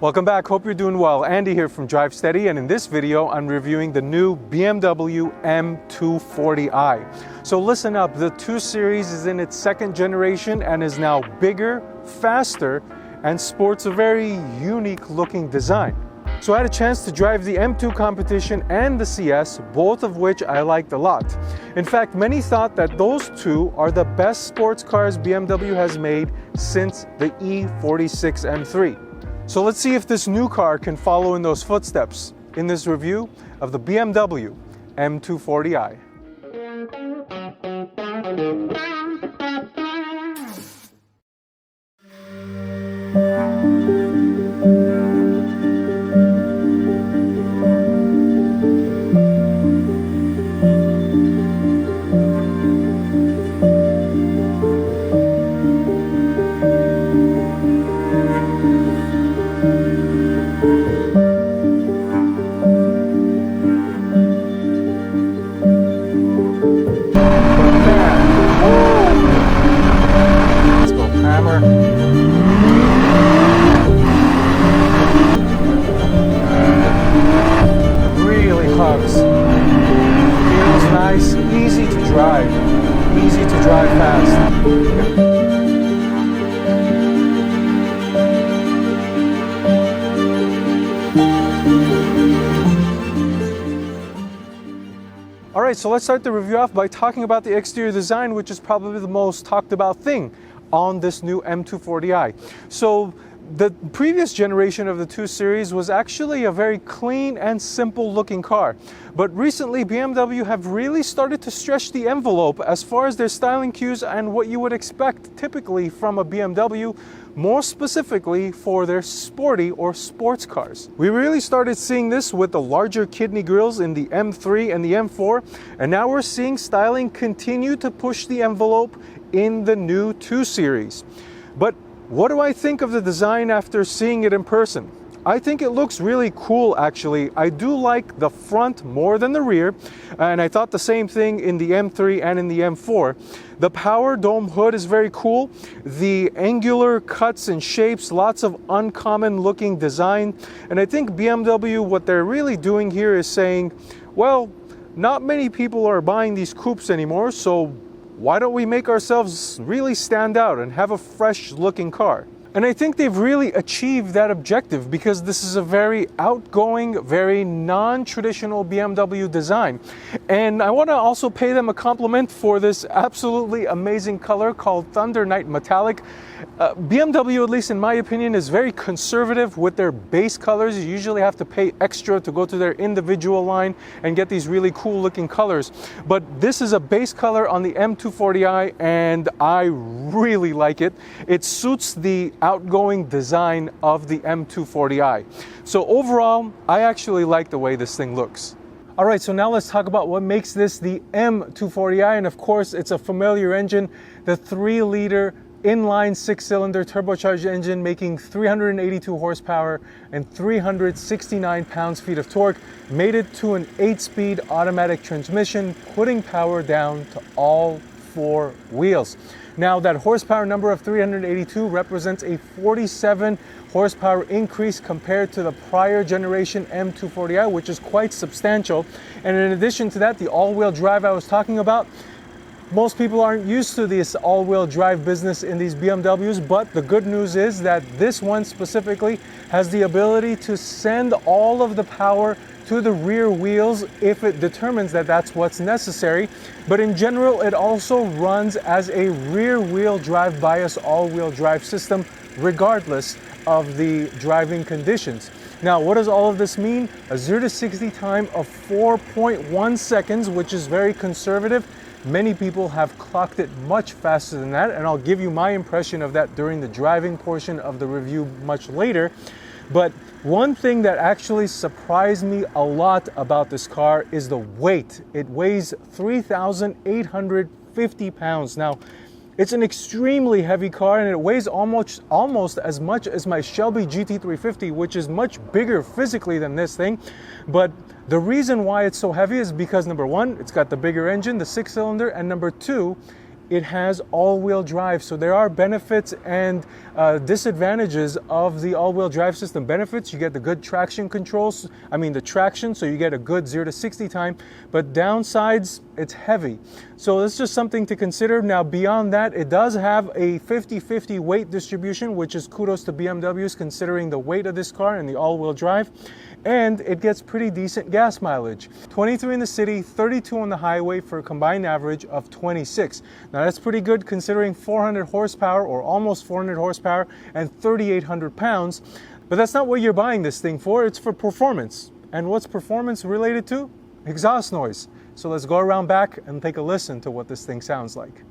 Welcome back, hope you're doing well. Andy here from Drive Steady, and in this video I'm reviewing the new BMW M240i. So listen up, the 2 Series is in its 2nd generation and is now bigger, faster, and sports a very unique looking design. So I had a chance to drive the M2 competition and the CS, both of which I liked a lot. In fact, many thought that those two are the best sports cars BMW has made since the E46 M3. So let's see if this new car can follow in those footsteps in this review of the BMW M240i. Really hugs. Feels nice, easy to drive fast. Alright, so let's start the review off by talking about the exterior design, which is probably the most talked about thing on this new M240i. So the previous generation of the 2 Series was actually a very clean and simple looking car. But recently BMW have really started to stretch the envelope as far as their styling cues and what you would expect typically from a BMW, more specifically for their sporty or sports cars. We really started seeing this with the larger kidney grills in the M3 and the M4, and now we're seeing styling continue to push the envelope in the new 2 Series. But what do I think of the design after seeing it in person? I think it looks really cool actually. I do like the front more than the rear, and I thought the same thing in the M3 and in the M4. The power dome hood is very cool. The angular cuts and shapes, lots of uncommon looking design. And I think BMW, what they're really doing here is saying, well, not many people are buying these coupes anymore, so why don't we make ourselves really stand out and have a fresh looking car? And I think they've really achieved that objective because this is a very outgoing, very non-traditional BMW design. And I want to also pay them a compliment for this absolutely amazing color called Thunder Night Metallic. BMW, at least in my opinion, is very conservative with their base colors. You usually have to pay extra to go to their individual line and get these really cool looking colors. But this is a base color on the M240i and I really like it. It suits the outgoing design of the M240i. So overall, I actually like the way this thing looks. All right, so now let's talk about what makes this the M240i, and of course, it's a familiar engine, the 3-liter inline 6-cylinder turbocharged engine making 382 horsepower and 369 pounds-feet of torque, made it to an 8-speed automatic transmission, putting power down to all 4 wheels. Now that horsepower number of 382 represents a 47 horsepower increase compared to the prior generation M240i, which is quite substantial. And in addition to that, the all-wheel drive I was talking about, most people aren't used to this all-wheel drive business in these BMWs, but the good news is that this one specifically has the ability to send all of the power to the rear wheels if it determines that that's what's necessary. But in general, it also runs as a rear wheel drive bias all-wheel drive system regardless of the driving conditions. Now, what does all of this mean? A 0 to 60 time of 4.1 seconds, which is very conservative. Many people have clocked it much faster than that, and I'll give you my impression of that during the driving portion of the review much later. But one thing that actually surprised me a lot about this car is the weight. It weighs 3,850 pounds. Now, it's an extremely heavy car, and it weighs almost as much as my Shelby GT350, which is much bigger physically than this thing. But the reason why it's so heavy is because number one, it's got the bigger engine, the 6-cylinder, and number two, it has all-wheel drive. So there are benefits and disadvantages of the all-wheel drive system. Benefits, you get the good traction controls, the traction, so you get a good 0 to 60 time, but downsides, it's heavy. So it's just something to consider. Now beyond that, it does have a 50-50 weight distribution, which is kudos to BMWs considering the weight of this car and the all-wheel drive. And it gets pretty decent gas mileage. 23 in the city, 32 on the highway for a combined average of 26. Now that's pretty good considering 400 horsepower or almost 400 horsepower and 3,800 pounds. But that's not what you're buying this thing for, it's for performance. And what's performance related to? Exhaust noise. So let's go around back and take a listen to what this thing sounds like.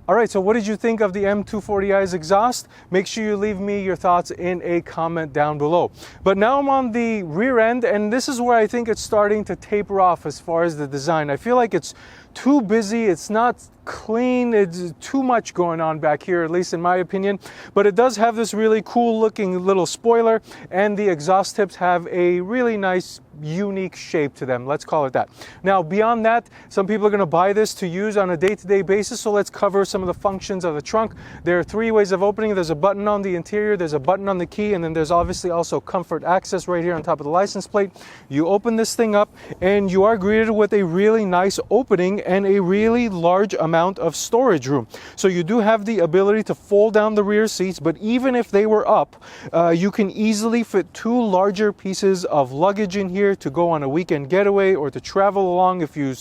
All right, so what did you think of the M240i's exhaust? Make sure you leave me your thoughts in a comment down below. But now I'm on the rear end, and this is where I think it's starting to taper off as far as the design. I feel like it's too busy, it's not clean, it's too much going on back here, at least in my opinion. But it does have this really cool looking little spoiler, and the exhaust tips have a really nice unique shape to them, let's call it that. Now beyond that, some people are going to buy this to use on a day-to-day basis, so let's cover some of the functions of the trunk. There are 3 ways of opening. There's a button on the interior, there's a button on the key, and then there's obviously also comfort access right here on top of the license plate. You open this thing up and you are greeted with a really nice opening and a really large amount of storage room. So you do have the ability to fold down the rear seats, but even if they were up, you can easily fit 2 larger pieces of luggage in here to go on a weekend getaway or to travel along. If you're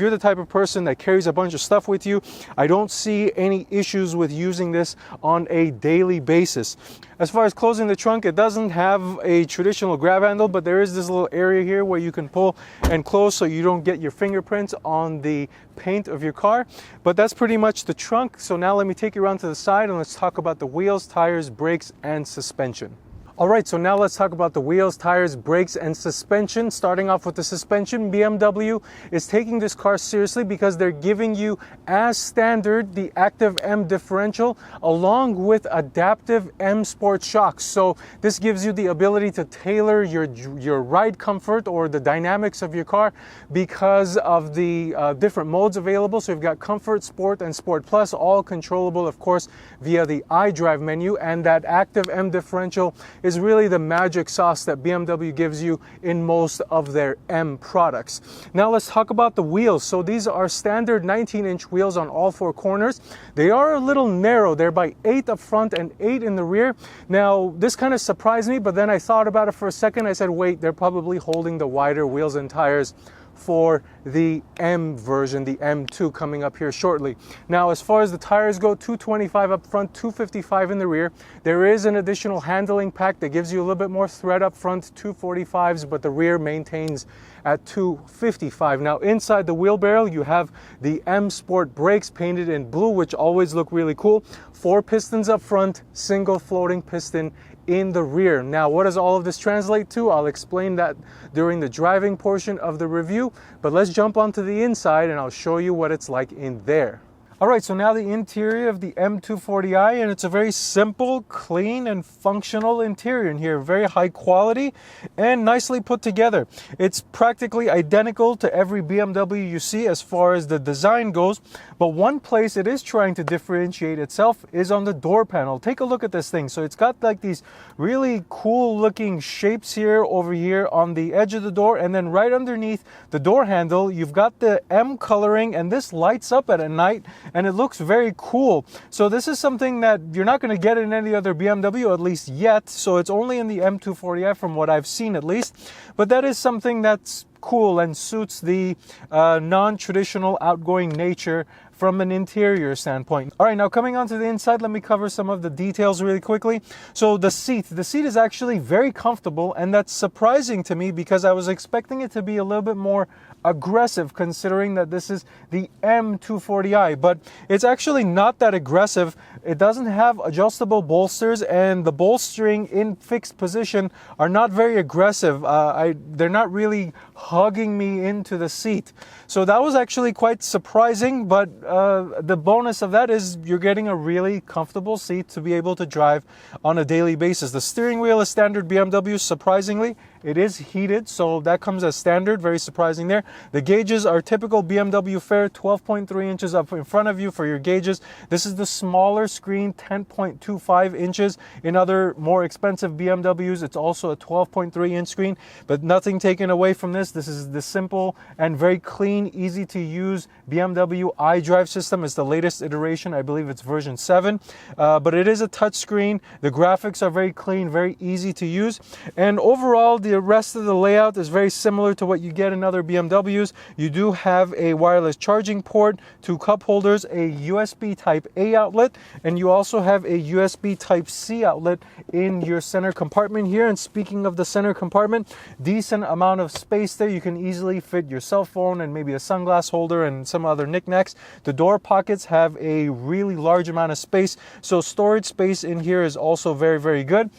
the type of person that carries a bunch of stuff with you, I don't see any issues with using this on a daily basis. As far as closing the trunk, it doesn't have a traditional grab handle, but there is this little area here where you can pull and close so you don't get your fingerprints on the paint of your car. But that's pretty much the trunk. So now let me take you around to the side and let's talk about the wheels, tires, brakes, and suspension. All right, so now let's talk about the wheels, tires, brakes, and suspension. Starting off with the suspension, BMW is taking this car seriously because they're giving you, as standard, the Active M differential along with Adaptive M Sport shocks. So this gives you the ability to tailor your ride comfort or the dynamics of your car because of the different modes available. So you've got Comfort, Sport, and Sport Plus, all controllable, of course, via the iDrive menu, and that Active M differential is really the magic sauce that BMW gives you in most of their M products. Now let's talk about the wheels. So these are standard 19-inch wheels on all 4 corners. They are a little narrow. They're by 8 up front and 8 in the rear. Now this kind of surprised me, but then I thought about it for a second. I said, wait, they're probably holding the wider wheels and tires for the M version, the M2, coming up here shortly. Now, as far as the tires go, 225 up front, 255 in the rear. There is an additional handling pack that gives you a little bit more thread up front, 245s, but the rear maintains at 255. Now, inside the wheel barrel, you have the M Sport brakes painted in blue, which always look really cool. 4 pistons up front, single floating piston in the rear. Now, what does all of this translate to? I'll explain that during the driving portion of the review, but let's jump onto the inside and I'll show you what it's like in there. All right, so now the interior of the M240i, and it's a very simple, clean, and functional interior in here. Very high quality and nicely put together. It's practically identical to every BMW you see as far as the design goes, but one place it is trying to differentiate itself is on the door panel. Take a look at this thing. So it's got like these really cool looking shapes here, over here on the edge of the door, and then right underneath the door handle, you've got the M coloring, and this lights up at night and it looks very cool. So this is something that you're not going to get in any other BMW, at least yet. So it's only in the M240i from what I've seen at least, but that is something that's cool and suits the non-traditional outgoing nature from an interior standpoint. All right, now coming on to the inside, let me cover some of the details really quickly. So the seat is actually very comfortable, and that's surprising to me because I was expecting it to be a little bit more aggressive considering that this is the M240i, but it's actually not that aggressive. It doesn't have adjustable bolsters, and the bolstering in fixed position are not very aggressive. They're not really hugging me into the seat. So that was actually quite surprising, but the bonus of that is you're getting a really comfortable seat to be able to drive on a daily basis. The steering wheel is standard BMW, surprisingly. It is heated, so that comes as standard, very surprising there. The gauges are typical BMW fare, 12.3 inches up in front of you for your gauges. This is the smaller screen, 10.25 inches. In other more expensive BMWs, it's also a 12.3 inch screen, but nothing taken away from this. This is the simple and very clean, easy to use BMW iDrive system. It's the latest iteration. I believe it's version 7, but it is a touch screen. The graphics are very clean, very easy to use, and overall the rest of the layout is very similar to what you get in other BMWs. You do have a wireless charging port, 2 cup holders, a USB type A outlet, and you also have a USB type C outlet in your center compartment here. And speaking of the center compartment, decent amount of space there. You can easily fit your cell phone and maybe a sunglass holder and some other knickknacks. The door pockets have a really large amount of space, so storage space in here is also very, very good.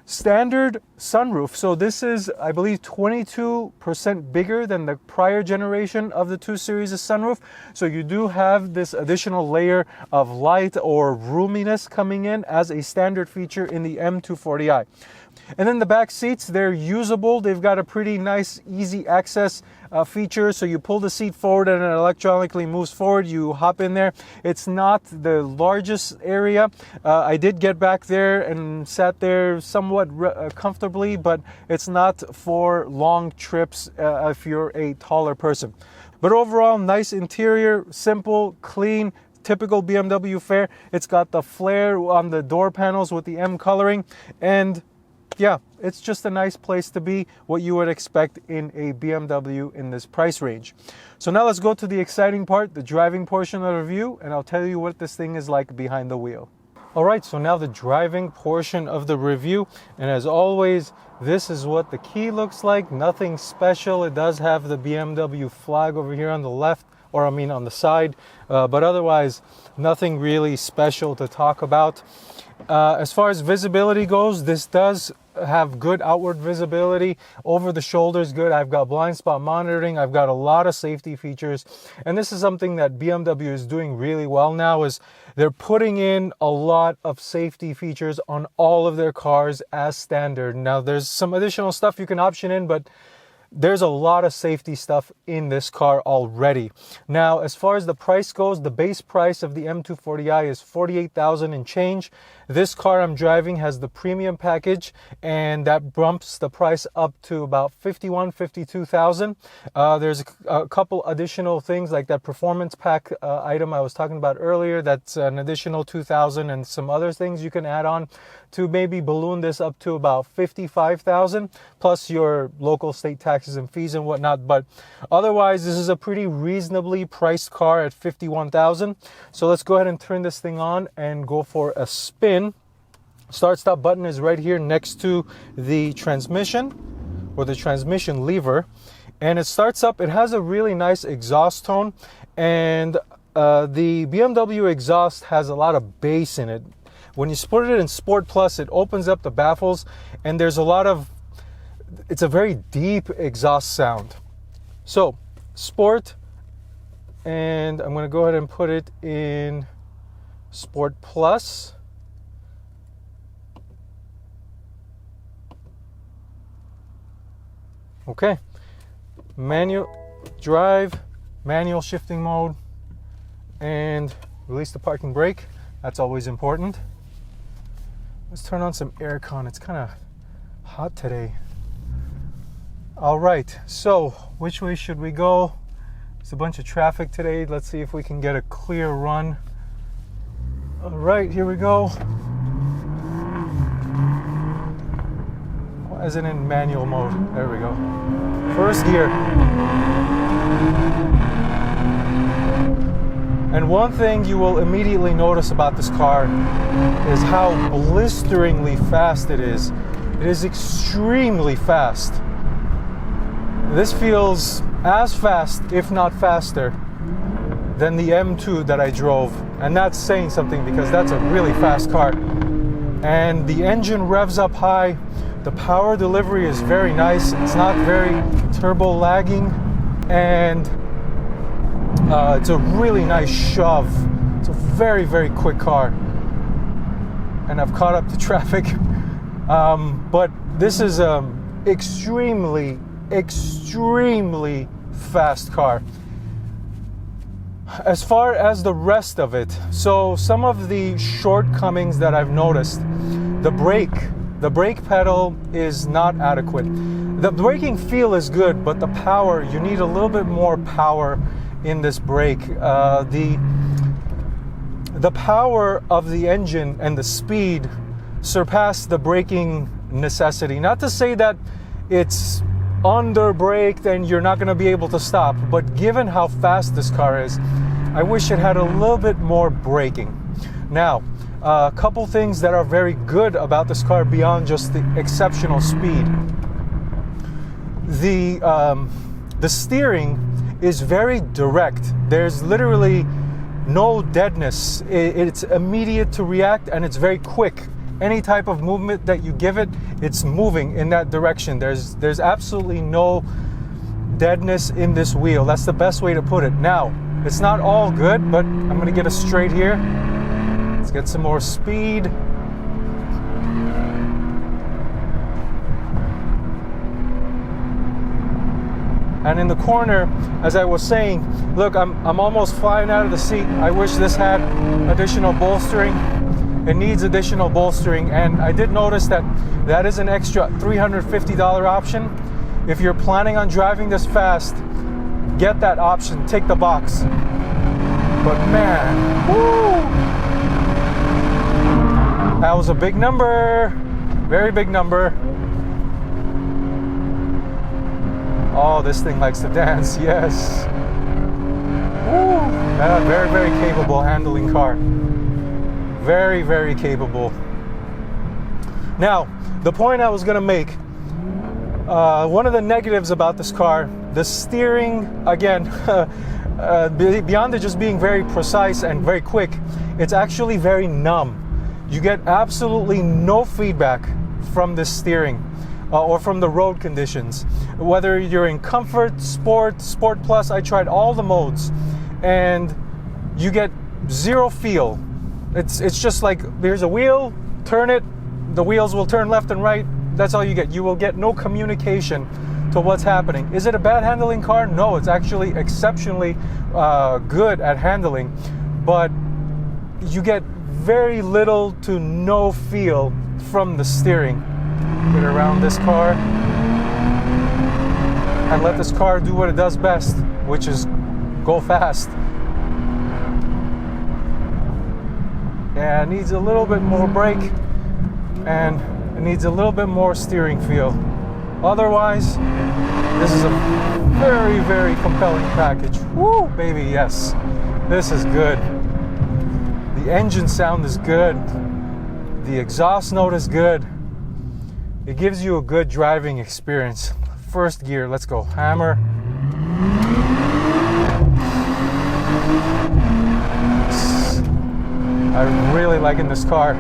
Standard sunroof. So this is, I believe, 22% bigger than the prior generation of the 2 Series sunroof. So you do have this additional layer of light or roominess coming in as a standard feature in the M240i. And then the back seats, they're usable. They've got a pretty nice, easy access feature. So you pull the seat forward and it electronically moves forward. You hop in there. It's not the largest area. I did get back there and sat there somewhat comfortably, but it's not for long trips if you're a taller person. But overall, nice interior, simple, clean, typical BMW fare. It's got the flare on the door panels with the M coloring, and yeah, it's just a nice place to be, what you would expect in a BMW in this price range. So now let's go to the exciting part, the driving portion of the review, and I'll tell you what this thing is like behind the wheel. All right, so now the driving portion of the review, and as always, this is what the key looks like. Nothing special. It does have the BMW flag over here on the left, or I mean on the side, but otherwise nothing really special to talk about. As far as visibility goes, this does have good outward visibility. Over the shoulder is good. I've got blind spot monitoring. I've got a lot of safety features, and this is something that BMW is doing really well now, is they're putting in a lot of safety features on all of their cars as standard. Now there's some additional stuff you can option in, but there's a lot of safety stuff in this car already. Now, as far as the price goes, the base price of the M240i is $48,000 and change. This car I'm driving has the premium package, and that bumps the price up to about $52,000. There's a couple additional things like that performance pack item I was talking about earlier. That's an additional $2,000, and some other things you can add on to maybe balloon this up to about $55,000, plus your local state taxes and fees and whatnot. But otherwise, this is a pretty reasonably priced car at $51,000. So let's go ahead and turn this thing on and go for a spin. Start stop button is right here next to the transmission, or the transmission lever, and it starts up. It has a really nice exhaust tone, and the BMW exhaust has a lot of bass in it. When you put it in Sport Plus, it opens up the baffles, and there's a lot of, it's a very deep exhaust sound. So Sport, and I'm going to go ahead and put it in Sport Plus. Okay, manual drive, manual shifting mode, and release the parking brake. That's always important. Let's turn on some aircon. It's kind of hot today. All right, so which way should we go? There's a bunch of traffic today. Let's see if we can get a clear run All right, here we go. Why is it in manual mode? There we go. First gear. And one thing you will immediately notice about this car is how blisteringly fast it is. It is extremely fast. This feels as fast, if not faster, than the M2 that I drove. And that's saying something because that's a really fast car. And the engine revs up high. The power delivery is very nice. It's not very turbo lagging. And it's a really nice shove. It's a very, very quick car. And I've caught up to traffic. But this is an extremely, extremely fast car. As far as the rest of it, so some of the shortcomings that I've noticed, the brake pedal is not adequate. The braking feel is good, but the power, you need a little bit more power in this brake. The power of the engine and the speed surpass the braking necessity. Not to say that it's under braked and you're not going to be able to stop, but given how fast this car is, I wish it had a little bit more braking. Now, a couple things that are very good about this car beyond just the exceptional speed. The steering is very direct. There's literally no deadness. It's immediate to react, and it's very quick. Any type of movement that you give it, it's moving in that direction. There's absolutely no deadness in this wheel. That's the best way to put it. Now, it's not all good, but I'm gonna get us straight here. Let's get some more speed. And in the corner, as I was saying, look, I'm almost flying out of the seat. I wish this had additional bolstering. It needs additional bolstering, and I did notice that is an extra $350 option. If you're planning on driving this fast, get that option, take the box. But man, woo! That was a big number, very big number. Oh, this thing likes to dance, yes. Woo! Very, very capable handling car. Very, very capable. Now, the point I was gonna make, one of the negatives about this car, the steering, again, beyond it just being very precise and very quick, it's actually very numb. You get absolutely no feedback from the steering or from the road conditions. Whether you're in comfort, sport, sport plus, I tried all the modes, and you get zero feel. It's just like, there's a wheel, turn it, the wheels will turn left and right. That's all you get. You will get no communication to what's happening. Is it a bad handling car? No, it's actually exceptionally good at handling, but you get very little to no feel from the steering. Get around this car and let this car do what it does best, which is go fast. Yeah, it needs a little bit more brake, and it needs a little bit more steering feel. Otherwise, this is a very, very compelling package. Woo, baby, yes. This is good. The engine sound is good. The exhaust note is good. It gives you a good driving experience. First gear, let's go. Hammer. I'm really liking this car.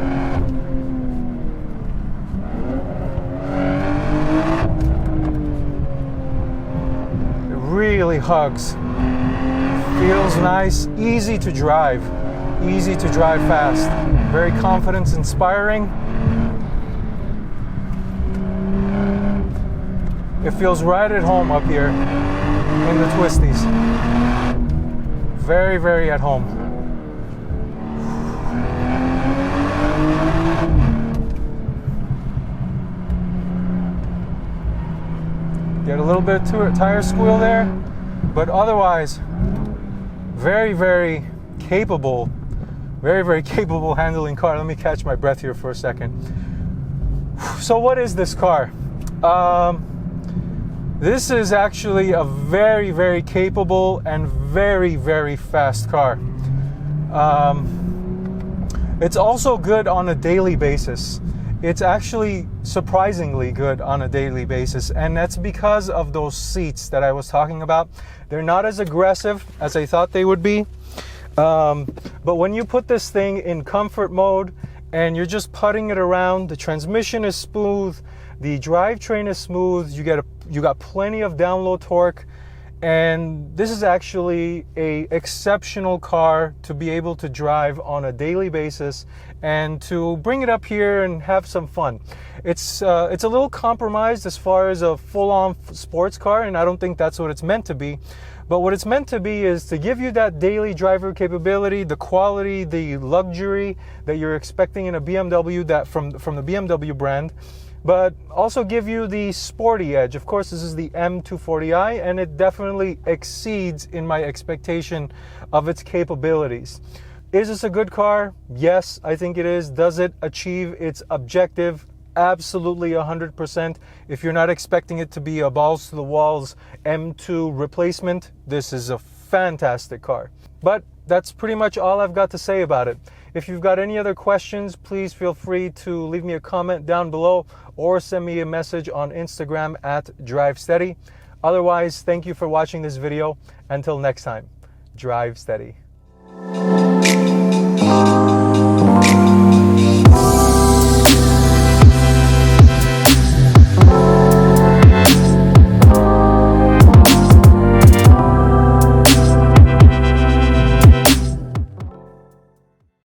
It really hugs. Feels nice, easy to drive fast. Very confidence inspiring. It feels right at home up here in the twisties. Very, very at home. Get a little bit of tire squeal there, but otherwise, very, very capable Very, very capable handling car. Let me catch my breath here for a second. So what is this car? This is actually a very, very capable and very, very fast car. It's also good on a daily basis. It's actually surprisingly good on a daily basis, and that's because of those seats that I was talking about. They're not as aggressive as I thought they would be, but when you put this thing in comfort mode and you're just putting it around, the transmission is smooth, the drivetrain is smooth, you got plenty of download torque, and this is actually a exceptional car to be able to drive on a daily basis and to bring it up here and have some fun. It's a little compromised as far as a full-on sports car, and I don't think that's what it's meant to be. But what it's meant to be is to give you that daily driver capability, the quality, the luxury that you're expecting in a BMW, that from the BMW brand, but also give you the sporty edge. Of course, this is the M240i, and it definitely exceeds in my expectation of its capabilities. Is this a good car? Yes, I think it is. Does it achieve its objective? Absolutely 100%. If you're not expecting it to be a balls to the walls M2 replacement, this is a fantastic car. But that's pretty much all I've got to say about it. If you've got any other questions, please feel free to leave me a comment down below or send me a message on Instagram at DriveSteady. Otherwise, thank you for watching this video. Until next time, drive steady.